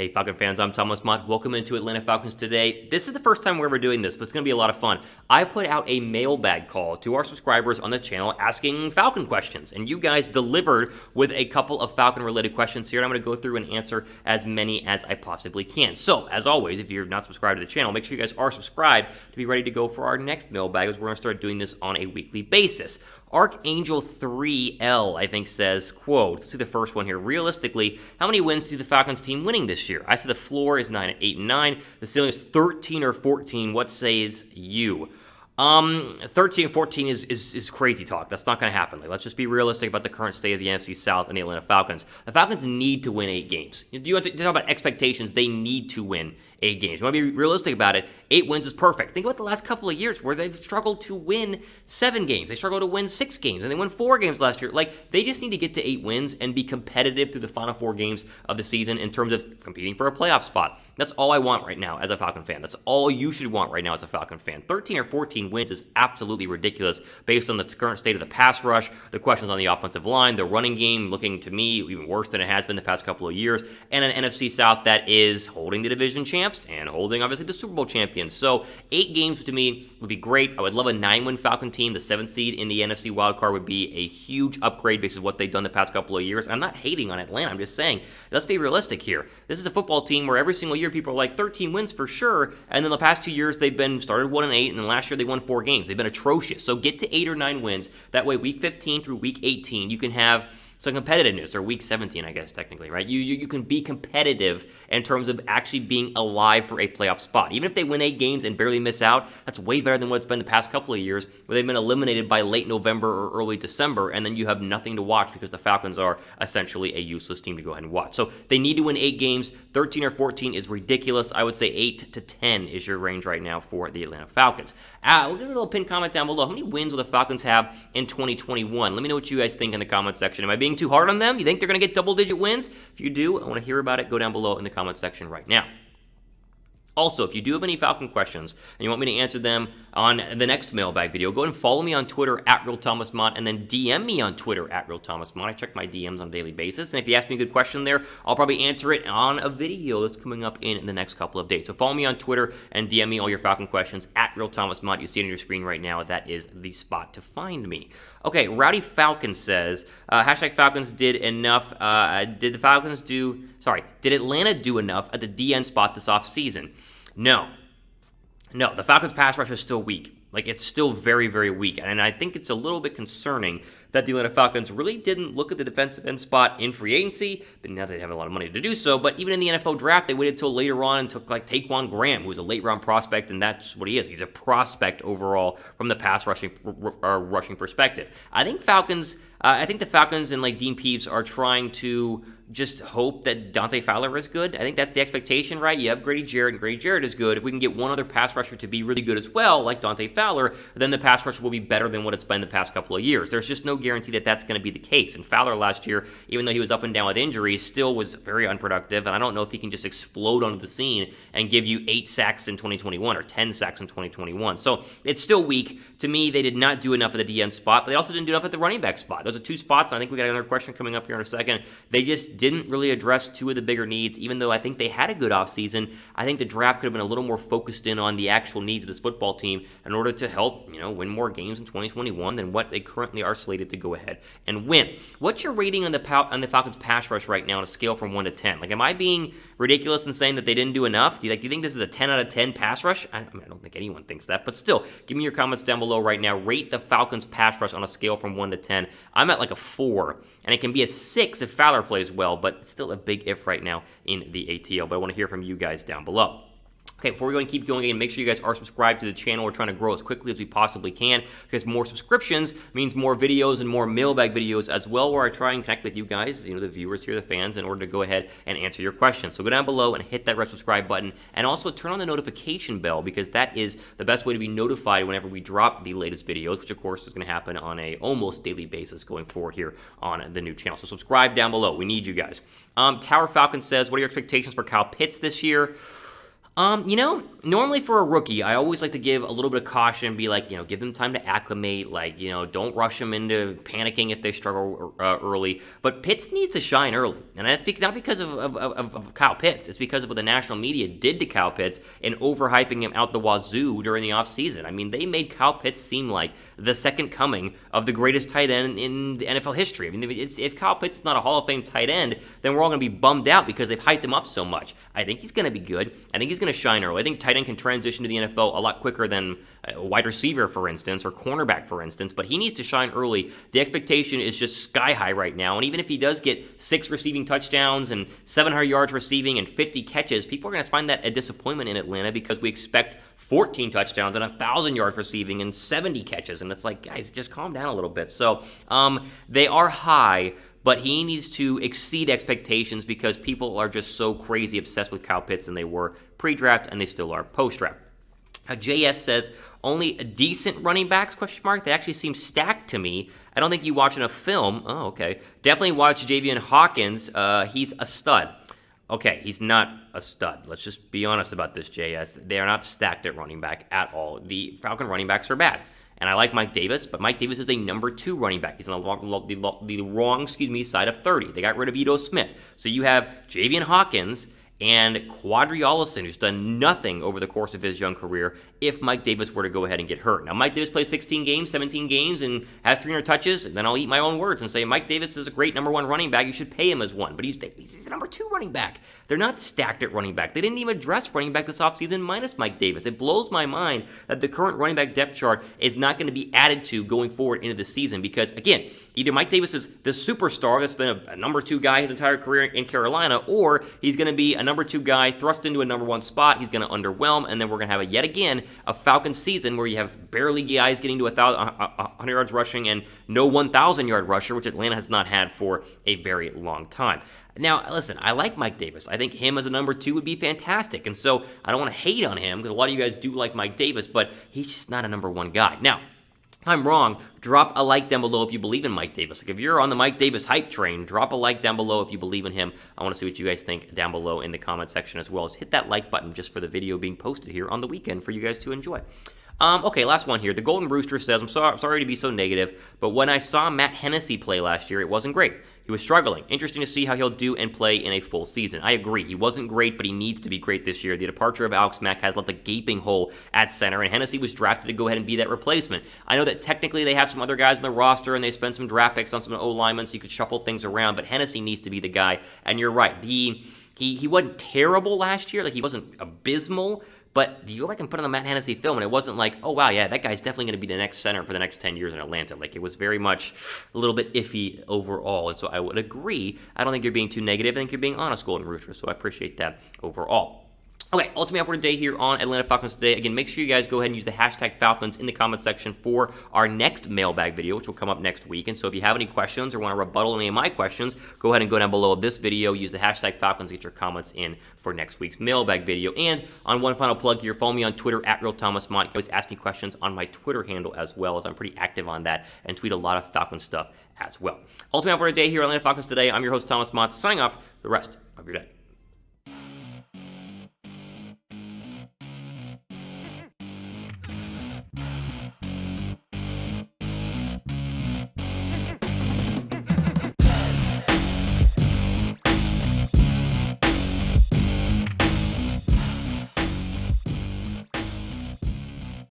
Hey Falcon fans, I'm Thomas Mott. Welcome into Atlanta Falcons today. This is the first time we're ever doing this, but it's going to be a lot of fun. I put out a mailbag call to our subscribers on the channel asking Falcon questions, and you guys delivered with a couple of Falcon-related questions here, and I'm going to go through and answer as many as I possibly can. So, as always, if you're not subscribed to the channel, make sure you guys are subscribed to be ready to go for our next mailbag, as we're going to start doing this on a weekly basis. Archangel 3L, I think, says, quote, let's see the first one here. Realistically, how many wins do the Falcons team winning this year? I said the floor is 8 and 9. The ceiling is 13 or 14. What says you? 13 and 14 is crazy talk. That's not going to happen. Let's just be realistic about the current state of the NFC South and the Atlanta Falcons. The Falcons need to win 8 games. Do you want to talk about expectations? They need to win 8 games. You want to be realistic about it. 8 wins is perfect. Think about the last couple of years where they've struggled to win 7 games. They struggled to win 6 games, and they won 4 games last year. They just need to get to 8 wins and be competitive through the final 4 games of the season in terms of competing for a playoff spot. That's all I want right now as a Falcon fan. That's all you should want right now as a Falcon fan. 13 or 14 wins is absolutely ridiculous based on the current state of the pass rush, the questions on the offensive line, the running game looking to me even worse than it has been the past couple of years, and an NFC South that is holding the division champs and holding, obviously, the Super Bowl champions. So 8 games to me would be great. I would love a 9-win Falcon team. The 7th seed in the NFC wildcard would be a huge upgrade based on what they've done the past couple of years. I'm not hating on Atlanta. I'm just saying, let's be realistic here. This is a football team where every single year people are like 13 wins for sure, and then the past 2 years they've been started 1-8, and then last year they won 4 games. They've been atrocious. So get to 8 or 9 wins. That way, week 15 through week 18, you can have some competitiveness, or week 17, I guess, technically, right? You can be competitive in terms of actually being alive for a playoff spot. Even if they win 8 games and barely miss out, that's way better than what it's been the past couple of years, where they've been eliminated by late November or early December, and then you have nothing to watch because the Falcons are essentially a useless team to go ahead and watch. So they need to win 8 games. 13 or 14 is ridiculous. I would say 8 to 10 is your range right now for the Atlanta Falcons. We'll give a little pin comment down below. How many wins will the Falcons have in 2021? Let me know what you guys think in the comment section. Am I being too hard on them? You think they're going to get double-digit wins? If you do, I want to hear about it. Go down below in the comment section right now. Also, if you do have any Falcon questions and you want me to answer them on the next mailbag video, go ahead and follow me on Twitter at RealThomasMott, and then DM me on Twitter at RealThomasMott. I check my DMs on a daily basis, and if you ask me a good question there, I'll probably answer it on a video that's coming up in the next couple of days. So follow me on Twitter and DM me all your Falcon questions at RealThomasMott. You see it on your screen right now. That is the spot to find me. Okay, Rowdy Falcon says, hashtag Falcons did enough. Did Atlanta do enough at the DN spot this offseason? No, the Falcons' pass rush is still weak. It's still very, very weak. And I think it's a little bit concerning that the Atlanta Falcons really didn't look at the defensive end spot in free agency, but now they have a lot of money to do so. But even in the NFL draft, they waited until later on and took Taquan Graham, who was a late-round prospect, and that's what he is. He's a prospect overall from the pass rushing perspective. I think the Falcons and Dean Peeves are trying to just hope that Dante Fowler is good. I think that's the expectation, right? You have Grady Jarrett, and Grady Jarrett is good. If we can get one other pass rusher to be really good as well, like Dante Fowler, then the pass rush will be better than what it's been the past couple of years. There's just no guarantee that that's going to be the case. And Fowler last year, even though he was up and down with injuries, still was very unproductive. And I don't know if he can just explode onto the scene and give you 8 sacks in 2021 or 10 sacks in 2021. So it's still weak. To me, they did not do enough at the DN spot, but they also didn't do enough at the running back spot. Those are 2 spots. And I think we got another question coming up here in a second. They just didn't really address 2 of the bigger needs, even though I think they had a good offseason. I think the draft could have been a little more focused in on the actual needs of this football team in order to help, win more games in 2021 than what they currently are slated to go ahead and win. What's your rating on the Falcons pass rush right now on a scale from 1 to 10? Am I being ridiculous in saying that they didn't do enough? Do you think this is a 10 out of 10 pass rush? I don't think anyone thinks that, but still, give me your comments down below right now. Rate the Falcons pass rush on a scale from 1 to 10. I'm at a 4, and it can be a 6 if Fowler plays well, but it's still a big if right now in the ATL. But I want to hear from you guys down below. Okay, before we go and keep going again, make sure you guys are subscribed to the channel. We're trying to grow as quickly as we possibly can because more subscriptions means more videos and more mailbag videos as well, where I try and connect with you guys, the viewers here, the fans, in order to go ahead and answer your questions. So go down below and hit that red subscribe button, and also turn on the notification bell because that is the best way to be notified whenever we drop the latest videos, which of course is going to happen on a almost daily basis going forward here on the new channel. So subscribe down below. We need you guys. Tower Falcon says, what are your expectations for Kyle Pitts this year? Normally for a rookie, I always like to give a little bit of caution and be like, give them time to acclimate. Like, don't rush them into panicking if they struggle early. But Pitts needs to shine early. And that's not because of Kyle Pitts. It's because of what the national media did to Kyle Pitts and overhyping him out the wazoo during the offseason. I mean, they made Kyle Pitts seem like the second coming of the greatest tight end in the NFL history. I mean, if Kyle Pitts is not a Hall of Fame tight end, then we're all going to be bummed out because they've hyped him up so much. I think he's going to be good. I think he's going to shine early. I think tight end can transition to the NFL a lot quicker than a wide receiver, for instance, or cornerback, for instance, but he needs to shine early. The expectation is just sky high right now, and even if he does get 6 receiving touchdowns and 700 yards receiving and 50 catches, people are going to find that a disappointment in Atlanta because we expect 14 touchdowns and 1,000 yards receiving and 70 catches, and it's like, guys, just calm down a little bit. So they are high, but he needs to exceed expectations because people are just so crazy obsessed with Kyle Pitts, and they were pre-draft, and they still are post-draft. JS says, only decent running backs, ? They actually seem stacked to me. I don't think you watch enough film. Oh, okay. Definitely watch Javian Hawkins. He's a stud. Okay, he's not a stud. Let's just be honest about this, JS. They are not stacked at running back at all. The Falcon running backs are bad. And I like Mike Davis, but Mike Davis is a number 2 running back. He's on the wrong side of 30. They got rid of Ito Smith. So you have Javian Hawkins and Quadri Allison, who's done nothing over the course of his young career if Mike Davis were to go ahead and get hurt. Now, Mike Davis plays 16 games, 17 games, and has 300 touches, and then I'll eat my own words and say Mike Davis is a great number 1 running back. You should pay him as one, but he's a number 2 running back. They're not stacked at running back. They didn't even address running back this offseason minus Mike Davis. It blows my mind that the current running back depth chart is not going to be added to going forward into the season because, again, either Mike Davis is the superstar that's been a number 2 guy his entire career in Carolina, or he's going to be a number 2 guy thrust into a number 1 spot. He's going to underwhelm, and then we're going to have yet again a Falcons season where you have barely guys getting to 100 yards rushing and no 1,000-yard rusher, which Atlanta has not had for a very long time. Now, listen, I like Mike Davis. I think him as a number 2 would be fantastic, and so I don't want to hate on him because a lot of you guys do like Mike Davis, but he's just not a number 1 guy. Now, if I'm wrong, drop a like down below if you believe in Mike Davis. Like if you're on the Mike Davis hype train, drop a like down below if you believe in him. I want to see what you guys think down below in the comment section as well as hit that like button just for the video being posted here on the weekend for you guys to enjoy. Okay, last one here. The Golden Rooster says, I'm sorry to be so negative, but when I saw Matt Hennessy play last year, it wasn't great. He was struggling. Interesting to see how he'll do and play in a full season. I agree. He wasn't great, but he needs to be great this year. The departure of Alex Mack has left a gaping hole at center, and Hennessy was drafted to go ahead and be that replacement. I know that technically they have some other guys on the roster, and they spent some draft picks on some O-linemen, so you could shuffle things around, but Hennessy needs to be the guy, and you're right. He wasn't terrible last year. Like, he wasn't abysmal, but you go back and put on the Matt Hennessy film, and it wasn't like, oh, wow, yeah, that guy's definitely going to be the next center for the next 10 years in Atlanta. Like, it was very much a little bit iffy overall, and so I would agree. I don't think you're being too negative. I think you're being honest, Golden Rooster, so I appreciate that overall. Okay, ultimate up for today here on Atlanta Falcons Today. Again, make sure you guys go ahead and use the hashtag Falcons in the comment section for our next mailbag video, which will come up next week. And so if you have any questions or want to rebuttal any of my questions, go ahead and go down below of this video. Use the hashtag Falcons to get your comments in for next week's mailbag video. And on one final plug here, follow me on Twitter at RealThomasMont. You can always ask me questions on my Twitter handle as well, as I'm pretty active on that and tweet a lot of Falcons stuff as well. Ultimate up for today here on Atlanta Falcons Today. I'm your host, Thomas Mott, signing off the rest of your day.